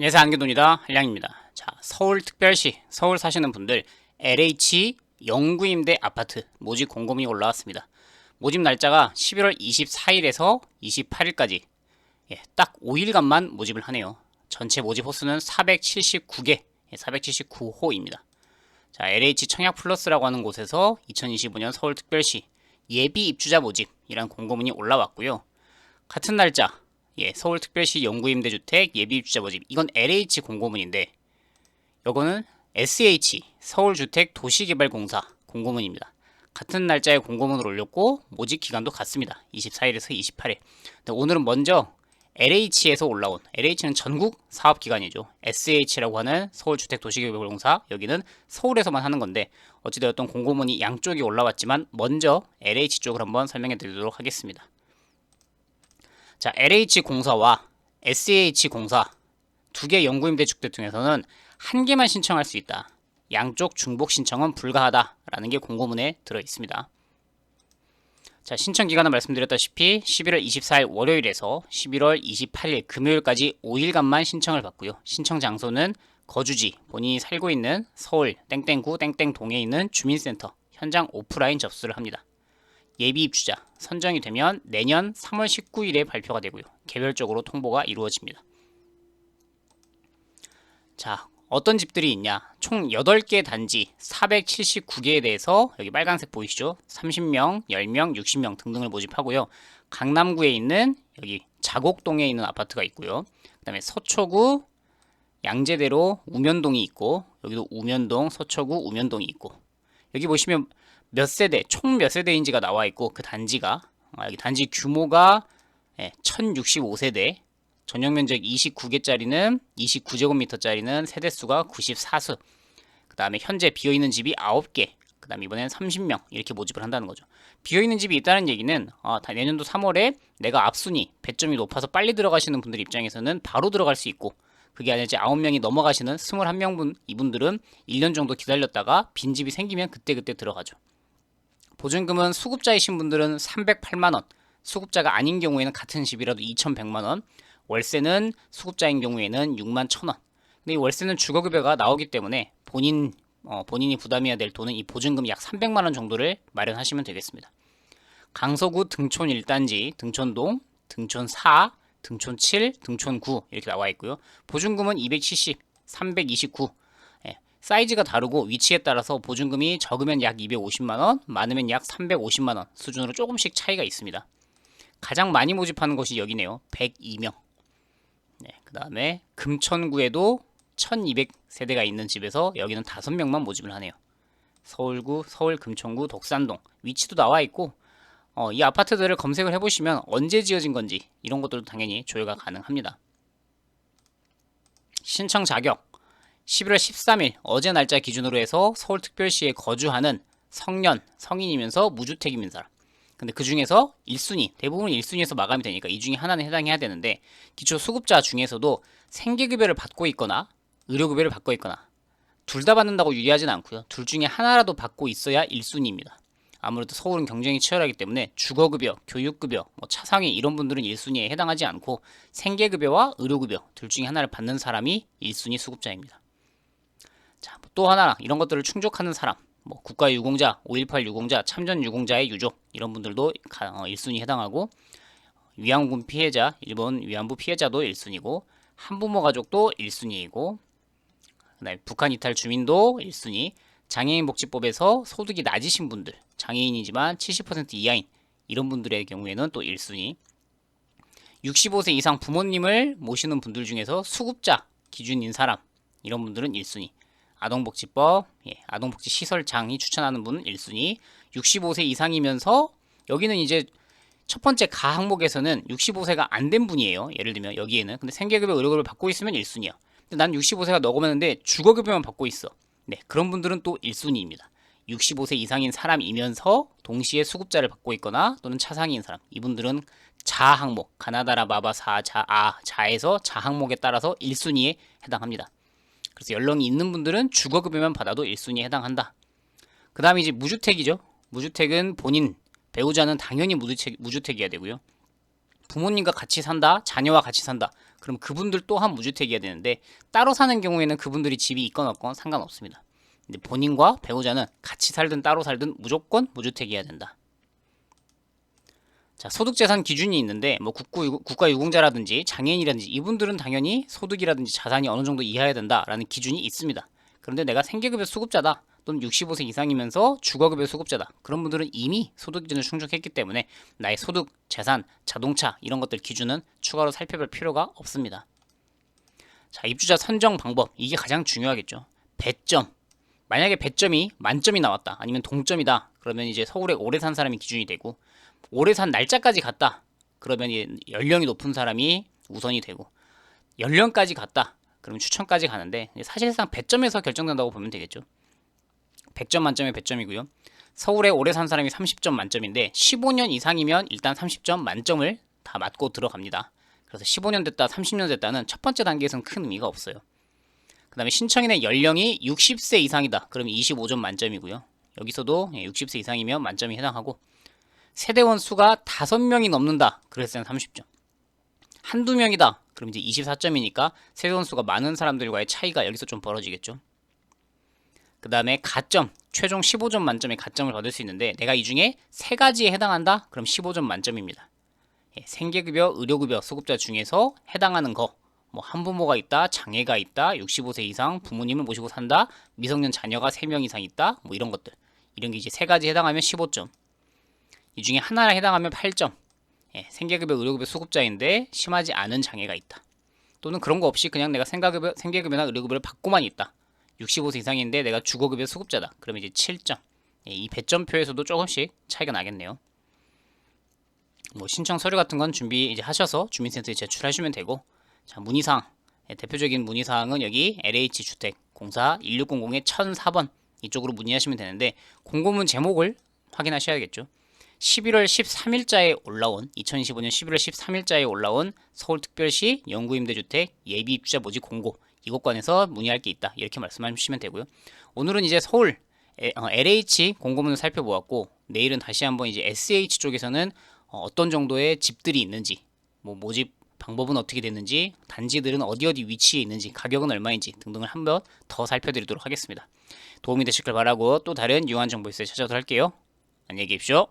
안녕하세요. 안경돈이다. 한량입니다. 자, 서울특별시 서울 사시는 분들 LH 영구임대 아파트 모집 공고문이 올라왔습니다. 모집 날짜가 11월 24일에서 28일까지 딱 5일간만 모집을 하네요. 전체 모집 호수는 479개, 479호입니다. 자, LH 청약플러스라고 하는 곳에서 2025년 서울특별시 예비 입주자 모집이란 공고문이 올라왔고요. 같은 날짜 서울특별시 영구임대주택 예비입주자 모집, 이건 LH 공고문인데 요거는 SH 서울주택도시개발공사 공고문입니다. 같은 날짜에 공고문을 올렸고 모집 기간도 같습니다. 24일에서 28일. 오늘은 먼저 LH에서 올라온, LH는 전국 사업기관이죠. SH라고 하는 서울주택도시개발공사, 여기는 서울에서만 하는 건데 어찌되었던 공고문이 양쪽이 올라왔지만 먼저 LH 쪽을 한번 설명해 드리도록 하겠습니다. 자, LH공사와 SH공사 두 개 영구임대 주택 중에서는 한 개만 신청할 수 있다. 양쪽 중복 신청은 불가하다라는 게 공고문에 들어 있습니다. 자, 신청 기간은 말씀드렸다시피 11월 24일 월요일에서 11월 28일 금요일까지 5일간만 신청을 받고요. 신청 장소는 거주지, 본인이 살고 있는 서울 땡땡구 땡땡동에 있는 주민센터 현장 오프라인 접수를 합니다. 예비 입주자 선정이 되면 내년 3월 19일에 발표가 되고요. 개별적으로 통보가 이루어집니다. 자, 어떤 집들이 있냐? 총 8개 단지 479개에 대해서 여기 빨간색 보이시죠? 30명, 10명, 60명 등등을 모집하고요. 강남구에 있는 여기 자곡동에 있는 아파트가 있고요. 그 다음에 서초구, 양재대로 우면동이 있고, 여기도 우면동, 서초구, 우면동이 있고, 여기 보시면 몇 세대, 총 몇 세대인지가 나와 있고, 그 단지가 여기 단지 규모가 1065세대, 전용 면적 29개짜리는 29제곱미터짜리는 세대수가 94수. 그 다음에 현재 비어있는 집이 9개. 그 다음에 이번엔 30명 이렇게 모집을 한다는 거죠. 비어있는 집이 있다는 얘기는 내년도 3월에 내가 앞순위 배점이 높아서 빨리 들어가시는 분들 입장에서는 바로 들어갈 수 있고, 그게 아니라 이제 9명이 넘어가시는 21명 이분들은 1년 정도 기다렸다가 빈집이 생기면 그때그때 들어가죠. 보증금은 수급자이신 분들은 308만원, 수급자가 아닌 경우에는 같은 집이라도 2100만원, 월세는 수급자인 경우에는 6만 1000원. 근데 이 월세는 주거급여가 나오기 때문에 본인이 부담해야 될 돈은 이 보증금 약 300만원 정도를 마련하시면 되겠습니다. 강서구 등촌 1단지, 등촌동, 등촌 4, 등촌 7, 등촌 9 이렇게 나와 있고요. 보증금은 270, 329. 사이즈가 다르고 위치에 따라서 보증금이 적으면 약 250만원, 많으면 약 350만원 수준으로 조금씩 차이가 있습니다. 가장 많이 모집하는 곳이 여기네요. 102명. 그 다음에 금천구에도 1200세대가 있는 집에서 여기는 5명만 모집을 하네요. 서울구, 서울 금천구, 독산동 위치도 나와 있고, 이 아파트들을 검색을 해보시면 언제 지어진 건지 이런 것들도 당연히 조회가 가능합니다. 신청 자격 11월 13일 어제 날짜 기준으로 해서 서울특별시에 거주하는 성인이면서 무주택인 사람. 근데 그 중에서 1순위, 대부분 1순위에서 마감이 되니까 이 중에 하나는 해당해야 되는데, 기초 수급자 중에서도 생계급여를 받고 있거나 의료급여를 받고 있거나 둘 다 받는다고 유리하지는 않고요. 둘 중에 하나라도 받고 있어야 1순위입니다. 아무래도 서울은 경쟁이 치열하기 때문에 주거급여, 교육급여, 차상위 이런 분들은 1순위에 해당하지 않고 생계급여와 의료급여 둘 중에 하나를 받는 사람이 1순위 수급자입니다. 자, 또 하나 이런 것들을 충족하는 사람, 국가유공자, 5.18 유공자, 참전 유공자의 유족 이런 분들도 1순위 해당하고, 위안군 피해자, 일본 위안부 피해자도 1순위고, 한부모 가족도 1순위이고, 그다음에 북한 이탈 주민도 1순위, 장애인 복지법에서 소득이 낮으신 분들, 장애인이지만 70% 이하인 이런 분들의 경우에는 또 1순위, 65세 이상 부모님을 모시는 분들 중에서 수급자 기준인 사람 이런 분들은 1순위, 아동복지법, 아동복지시설장이 추천하는 분은 1순위, 65세 이상이면서 여기는 이제 첫 번째 가 항목에서는 65세가 안 된 분이에요. 예를 들면 여기에는 근데 생계급여, 의료급여를 받고 있으면 1순위야. 근데 난 65세가 넘었는데 주거급여만 받고 있어. 그런 분들은 또 1순위입니다. 65세 이상인 사람이면서 동시에 수급자를 받고 있거나 또는 차상위인 사람, 이분들은 자 항목, 가나다라 마바 자에서 자 항목에 따라서 1순위에 해당합니다. 그래서 연령이 있는 분들은 주거급여만 받아도 1순위에 해당한다. 그 다음에 이제 무주택이죠. 무주택은 본인, 배우자는 당연히 무주택이어야 되고요. 부모님과 같이 산다, 자녀와 같이 산다. 그럼 그분들 또한 무주택이어야 되는데 따로 사는 경우에는 그분들이 집이 있건 없건 상관없습니다. 근데 본인과 배우자는 같이 살든 따로 살든 무조건 무주택이어야 된다. 자, 소득재산 기준이 있는데 뭐 국가유공자라든지 장애인이라든지 이분들은 당연히 소득이라든지 자산이 어느 정도 이하여야 된다라는 기준이 있습니다. 그런데 내가 생계급여 수급자다 또는 65세 이상이면서 주거급여 수급자다 그런 분들은 이미 소득 기준을 충족했기 때문에 나의 소득, 재산, 자동차 이런 것들 기준은 추가로 살펴볼 필요가 없습니다. 자, 입주자 선정 방법 이게 가장 중요하겠죠. 배점 만약에 배점이 만점이 나왔다 아니면 동점이다 그러면 이제 서울에 오래 산 사람이 기준이 되고 오래 산 날짜까지 갔다 그러면 연령이 높은 사람이 우선이 되고 연령까지 갔다 그러면 추천까지 가는데 사실상 배점에서 결정된다고 보면 되겠죠. 100점 만점에 배점이고요. 서울에 오래 산 사람이 30점 만점인데 15년 이상이면 일단 30점 만점을 다 맞고 들어갑니다. 그래서 15년 됐다 30년 됐다는 첫 번째 단계에서는 큰 의미가 없어요. 그 다음에 신청인의 연령이 60세 이상이다 그러면 25점 만점이고요. 여기서도 60세 이상이면 만점이 해당하고 세대원 수가 5명이 넘는다 그랬을 때는 30점 한두 명이다 그럼 이제 24점이니까 세대원 수가 많은 사람들과의 차이가 여기서 좀 벌어지겠죠. 그 다음에 가점 최종 15점 만점의 가점을 받을 수 있는데 내가 이 중에 3가지에 해당한다 그럼 15점 만점입니다. 생계급여, 의료급여 수급자 중에서 해당하는 거 뭐 한부모가 있다, 장애가 있다, 65세 이상 부모님을 모시고 산다, 미성년 자녀가 3명 이상 있다 뭐 이런 것들 이런 게 이제 3가지 해당하면 15점 이 중에 하나에 해당하면 8점 생계급여, 의료급여 수급자인데 심하지 않은 장애가 있다 또는 그런 거 없이 그냥 내가 생계급여나 의료급여를 받고만 있다 65세 이상인데 내가 주거급여 수급자다 그러면 이제 7점 이 배점표에서도 조금씩 차이가 나겠네요. 뭐 신청 서류 같은 건 준비 이제 하셔서 주민센터에 제출하시면 되고 자 문의사항 대표적인 문의사항은 여기 LH주택 공사 1600의 1004번 이쪽으로 문의하시면 되는데 공고문 제목을 확인하셔야겠죠. 11월 13일자에 올라온 2025년 11월 13일자에 올라온 서울특별시 영구임대주택 예비입주자 모집 공고 이것관에서 문의할 게 있다 이렇게 말씀하시면 되고요. 오늘은 이제 서울 LH 공고문을 살펴보았고 내일은 다시 한번 이제 SH 쪽에서는 어떤 정도의 집들이 있는지 뭐 모집 방법은 어떻게 됐는지 단지들은 어디 위치에 있는지 가격은 얼마인지 등등을 한번 더 살펴드리도록 하겠습니다. 도움이 되실 걸 바라고 또 다른 유용한 정보 있어야 찾아오도록 할게요. 안녕히 계십시오.